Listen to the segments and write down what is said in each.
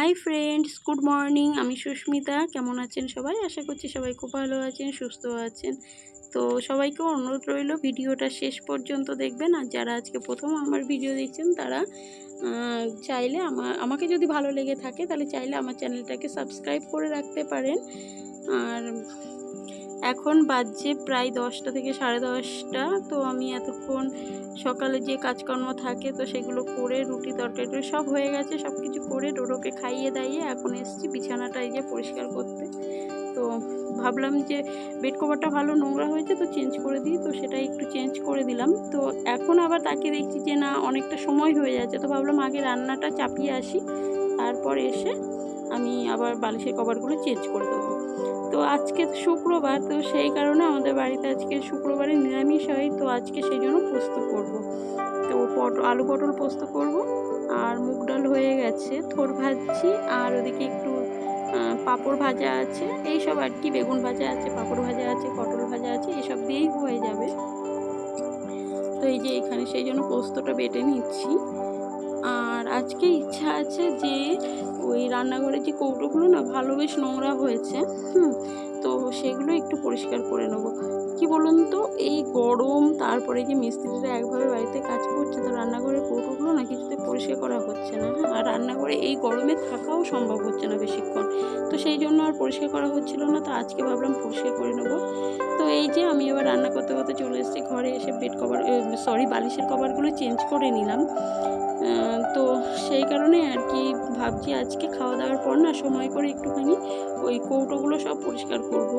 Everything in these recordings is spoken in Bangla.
Hi friends, good morning. আমি সুস্মিতা। কেমন আছেন সবাই? আশা করছি সবাই খুব ভালো আছেন, সুস্থ আছেন। তো সবাইকে অনুরোধ রইল ভিডিওটা শেষ পর্যন্ত দেখবেন। আর যারা আজকে প্রথম আমার ভিডিও দেখছেন তারা চাইলে আমাকে যদি ভালো লেগে থাকে তাহলে চাইলে আমার চ্যানেলটাকে সাবস্ক্রাইব করে রাখতে পারেন। আর এখন বাজছে প্রায় 10টা থেকে 10:30। তো আমি এতক্ষণ সকালে যে কাজকর্ম থাকে তো সেগুলো করে রুটি তরকারি করে সব হয়ে গেছে, সব কিছু করে ডোডোকে খাইয়ে দাইয়ে এখন এসেছি বিছানাটা এই যে পরিষ্কার করতে। তো ভাবলাম যে বেড কভারটা ভালো নোংরা হয়েছে তো চেঞ্জ করে দিই, তো সেটাই একটু চেঞ্জ করে দিলাম। তো এখন আবার তাকে দেখছি যে না অনেকটা সময় হয়ে যাচ্ছে, তো ভাবলাম আগে রান্নাটা চাপিয়ে আসি, তারপর এসে আমি আবার বালিশের কভারগুলো চেঞ্জ করে দেবো। তো আজকে শুক্রবার, তো সেই কারণে আমাদের বাড়িতে আজকে শুক্রবারে নিরামিষ হয়, তো আজকে সেই জন্য পোস্ত করব। তো আলু পটল পোস্ত করব, আর মুগ ডাল হয়ে গেছে, থোড় ভাজছি, আর ওদিকে একটু পাঁপড় ভাজা আছে, এইসব আর কি। বেগুন ভাজা আছে, পাঁপড় ভাজা আছে, পটল ভাজা আছে, এইসব দিয়েই হয়ে যাবে। তো এই যে এখানে সেই জন্য পোস্তটা বেটে নিচ্ছি। আর আজকে ইচ্ছা আছে যে ওই রান্নাঘরে যে কৌটোগুলো না ভালো বেশ নোংরা হয়েছে, তো সেগুলো একটু পরিষ্কার করে নেবো। কি বলুন তো, এই গরম, তারপরে যে মিস্ত্রিরা একভাবে বাড়িতে কাজ করছে, তো রান্নাঘরের কৌটোগুলো না কিছুতে পরিষ্কার করা হচ্ছে না। আর রান্নাঘরে এই গরমে থাকাও সম্ভব হচ্ছে না বেশিক্ষণ, তো সেই জন্য আর পরিষ্কার করা হচ্ছিল না। তো আজকে ভাবলাম পরিষ্কার করে নেবো। তো এই যে আমি এবার রান্না করতে করতে চলে এসেছি ঘরে, এসে বালিশের কভারগুলো চেঞ্জ করে নিলাম। তো সেই কারণে আর কি ভাবছি আজকে খাওয়া দাওয়ার পর না সময় করে একটুখানি ওই কৌটোগুলো সব পরিষ্কার করব,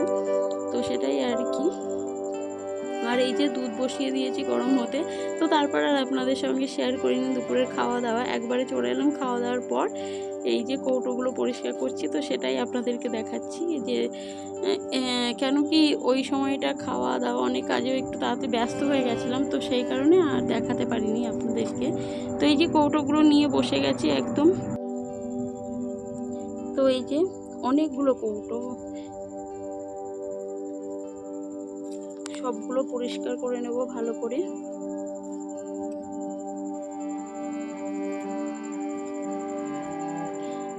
তো সেটাই আর কি। আর এই যে দুধ বসিয়ে দিয়েছি গরম হতে, তো তারপর আর আপনাদের সঙ্গে শেয়ার করিনি দুপুরের খাওয়া দাওয়া। একবারে চলে এলাম খাওয়া দাওয়ার পর, এই যে কৌটোগুলো পরিষ্কার করছি, তো সেটাই আপনাদেরকে দেখাচ্ছি যে কেন কি ওই সময়টা খাওয়া দাওয়া অনেক কাজেও একটু তাড়াতাড়ি ব্যস্ত হয়ে গেছিলাম, তো সেই কারণে আর দেখাতে পারিনি আপনাদেরকে। তো এই যে কৌটোগুলো নিয়ে বসে গেছি একদম। তো এই যে অনেকগুলো কৌটো, সবগুলো পরিষ্কার করে নেব ভালো করে।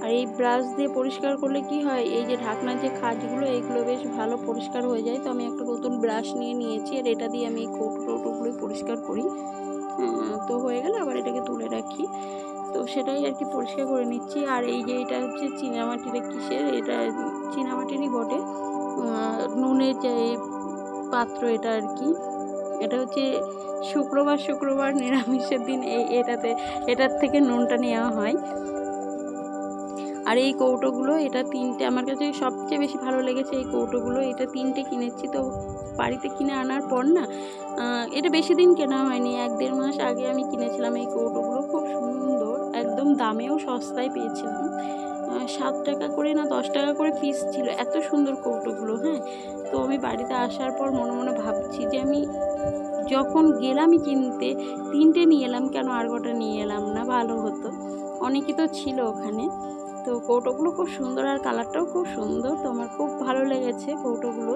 আর এই ব্রাশ দিয়ে পরিষ্কার করলে কি হয়, এই যে ঢাকনার যে খাঁজগুলো এইগুলো বেশ ভালো পরিষ্কার হয়ে যায়। তো আমি একটা নতুন ব্রাশ নিয়ে নিয়েছি, আর এটা দিয়ে আমি এই কৌটোগুলোই পরিষ্কার করি। তো হয়ে গেলে আবার এটাকে তুলে রাখি, তো সেটাই আর কি পরিষ্কার করে নিচ্ছি। আর এই যে এটা হচ্ছে চীনামাটির কিসের, এটা চীনামাটিরই বটে, নুনের যে পাত্র এটা আর কি। এটা হচ্ছে শুক্রবার নিরামিষের দিন এটার থেকে নুনটা নেওয়া হয়। আর এই কৌটোগুলো, এটা 3টে আমার কাছে সবচেয়ে বেশি ভালো লেগেছে এই কৌটোগুলো। এটা 3টে কিনেছি, তো বাড়িতে কিনে আনার পর না এটা বেশি দিন কেনা হয়নি, 1-1.5 মাস আগে আমি কিনেছিলাম এই কৌটোগুলো। খুব সুন্দর, একদম দামেও সস্তায় পেয়েছিলাম। 7 টাকা করে না 10 টাকা করে পিস ছিল, এত সুন্দর কৌটোগুলো। তো আমি বাড়িতে আসার পর মনে মনে ভাবছি যে আমি যখন গেলামই কিনতে 3টে নিয়ে এলাম, কেন আর কটা নিয়ে এলাম না, ভালো হতো। অনেকই তো ছিল ওখানে। তো কৌটোগুলো খুব সুন্দর, আর কালারটাও খুব সুন্দর, তো আমার খুব ভালো লেগেছে কৌটোগুলো।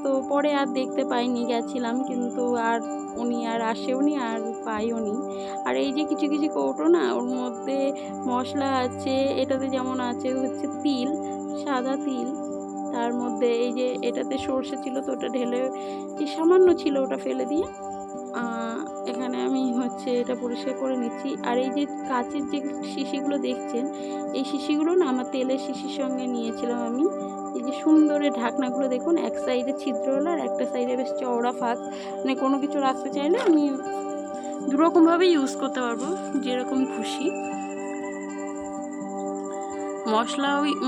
তো পরে আর দেখতে পাইনি, গেছিলাম কিন্তু আর উনি আর আসেওনি, আর পাইও নি। আর এই যে কিছু কিছু কৌটো না, ওর মধ্যে মশলা আছে। এটাতে যেমন আছে হচ্ছে তিল, সাদা তিল, তার মধ্যে এই যে এটাতে সর্ষে ছিল, তো ওটা ঢেলে সামান্য ছিল, ওটা ফেলে দিয়ে এখানে আমি হচ্ছে এটা পরিষ্কার করে নিচ্ছি। আর এই যে কাচের যে শিশিগুলো দেখছেন, এই শিশিগুলো না আমার তেলের শিশির সঙ্গে নিয়েছিলাম আমি। এই যে সুন্দরের ঢাকনাগুলো দেখুন, এক সাইডে ছিদ্রওয়ালা আর একটা সাইডে বেশ চওড়া ফাঁক, মানে কোনো কিছু রাখতে চাইলে আমি দুরকমভাবে ইউজ করতে পারবো, যেরকম খুশি।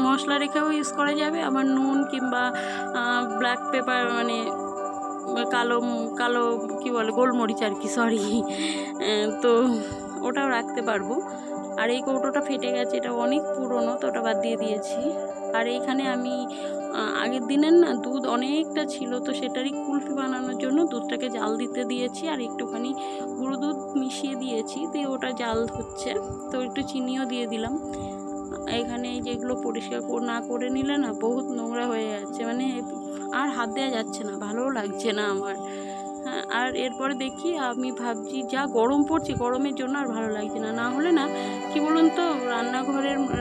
মশলা রেখেও ইউজ করা যাবে, আবার নুন কিংবা ব্ল্যাক পেপার, মানে কালো কালো কি বলে, গোলমরিচ আর কি, সরি, তো ওটাও রাখতে পারবো। আর এই কৌটোটা ফেটে গেছে, এটা অনেক পুরনো, তো ওটা বাদ দিয়ে দিয়েছি। আর এইখানে আমি আগের দিনের না দুধ অনেকটা ছিল, তো সেটারই কুলফি বানানোর জন্য দুধটাকে জাল দিতে দিয়েছি, আর একটুখানি গুঁড়ো দুধ মিশিয়ে দিয়েছি, দিয়ে ওটা জাল হচ্ছে, তো একটু চিনিও দিয়ে দিলাম। এখানে যেগুলো পরিষ্কার না করে নিলে না বহুত নোংরা হয়ে যাচ্ছে, মানে আর হাত দেওয়া যাচ্ছে না, ভালোও লাগছে না আমার। হ্যাঁ, আর এরপরে দেখি আমি ভাবছি যা গরম পড়ছে, গরমের জন্য আর ভালো লাগছে না। না হলে না কি বলুন তো,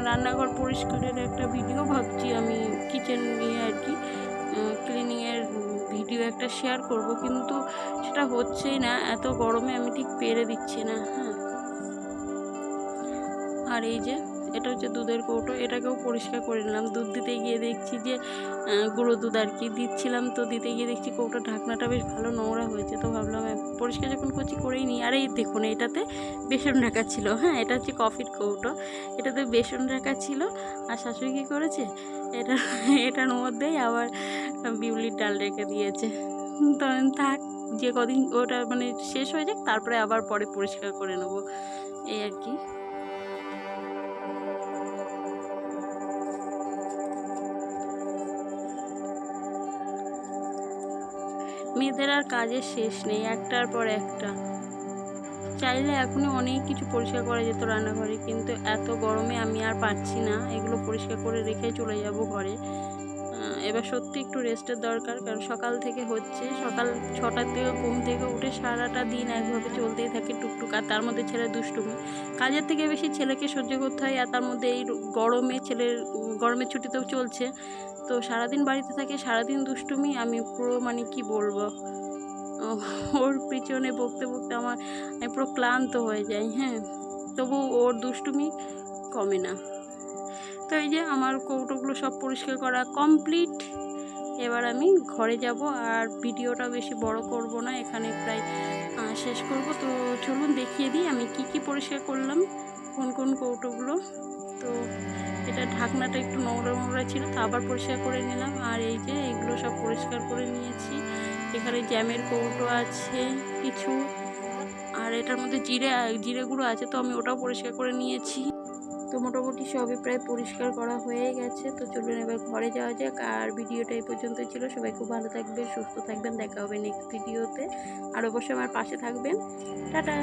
রান্নাঘর পরিষ্কারের একটা ভিডিও ভাবছি আমি, কিচেন নিয়ে আর কি, ক্লিনিংয়ের ভিডিও একটা শেয়ার করব, কিন্তু সেটা হচ্ছেই না, এত গরমে আমি ঠিক পেরে দিচ্ছি না। হ্যাঁ, আর এই যে এটা হচ্ছে দুধের কৌটো, এটাকেও পরিষ্কার করে নিলাম। দুধ দিতে গিয়ে দেখছি যে গুঁড়ো দুধ আর কি দিচ্ছিলাম, তো দিতে গিয়ে দেখছি কৌটোর ঢাকনাটা বেশ ভালো নোংরা হয়েছে, তো ভাবলাম পরিষ্কার যখন করছি করেই নিই। আর এই দেখুন, এটাতে বেসন রাখা ছিল। হ্যাঁ, এটা হচ্ছে কফির কৌটো, এটাতে বেসন রাখা ছিল। আর শাশুড়ি কী করেছে, এটা এটার মধ্যেই আবার বিউলির ডাল রেখে দিয়েছে। তখন থাক, যে কদিন ওটা মানে শেষ হয়ে যাক, তারপরে আবার পরে পরিষ্কার করে নেবো, এই আর কি। মেয়েদের আর কাজের শেষ নেই, একটার পর একটা। চাইলে এখনই অনেক কিছু পরিষ্কার করা যেত রান্নাঘরে, কিন্তু এত গরমে আমি আর পারছি না, এগুলো পরিষ্কার করে রেখে চলে যাব ঘরে। এবার সত্যি একটু রেস্টের দরকার, কারণ সকাল থেকে হচ্ছে, সকাল 6টার থেকে ঘুম থেকে উঠে সারাটা দিন একভাবে চলতেই থাকে টুকটুক, আর তার মধ্যে ছেলের দুষ্টুমি। কাজের থেকে বেশি ছেলেকে সহ্য করতে হয়, আর তার মধ্যে এই গরমে গরমের ছুটিতেও চলছে, তো সারাদিন বাড়িতে থাকে, সারাদিন দুষ্টুমি। আমি পুরো মানে কি বলবো, ওর পিছনে বকতে বকতে আমি পুরো ক্লান্ত হয়ে যাই। হ্যাঁ, তবু ওর দুষ্টুমি কমে না। তো এই যে আমার কৌটোগুলো সব পরিষ্কার করা কমপ্লিট। এবার আমি ঘরে যাব, আর ভিডিওটা বেশি বড় করব না, এখানে প্রায় শেষ করব। তো চলুন দেখিয়ে দিই আমি কি কি পরিষ্কার করলাম, কোন কোন কৌটোগুলো। তো এটা ঢাকনাটা একটু নোংরা নোংরা ছিল, তো আবার পরিষ্কার করে নিলাম। আর এই যে এগুলো সব পরিষ্কার করে নিয়েছি। এখানে জ্যামের কৌটো আছে কিছু, আর এটার মধ্যে জিরে গুঁড়ো আছে, তো আমি ওটাও পরিষ্কার করে নিয়েছি। তো মোটামুটি সবই প্রায় পরিষ্কার করা হয়ে গেছে। তো চলুন এবার ঘরে যাওয়া যাক। আর ভিডিওটা এই পর্যন্তই ছিল। সবাই খুব ভালো থাকবেন, সুস্থ থাকবেন, দেখা হবে নেক্সট ভিডিওতে। আর অবশ্যই আমার পাশে থাকবেন। টাটা।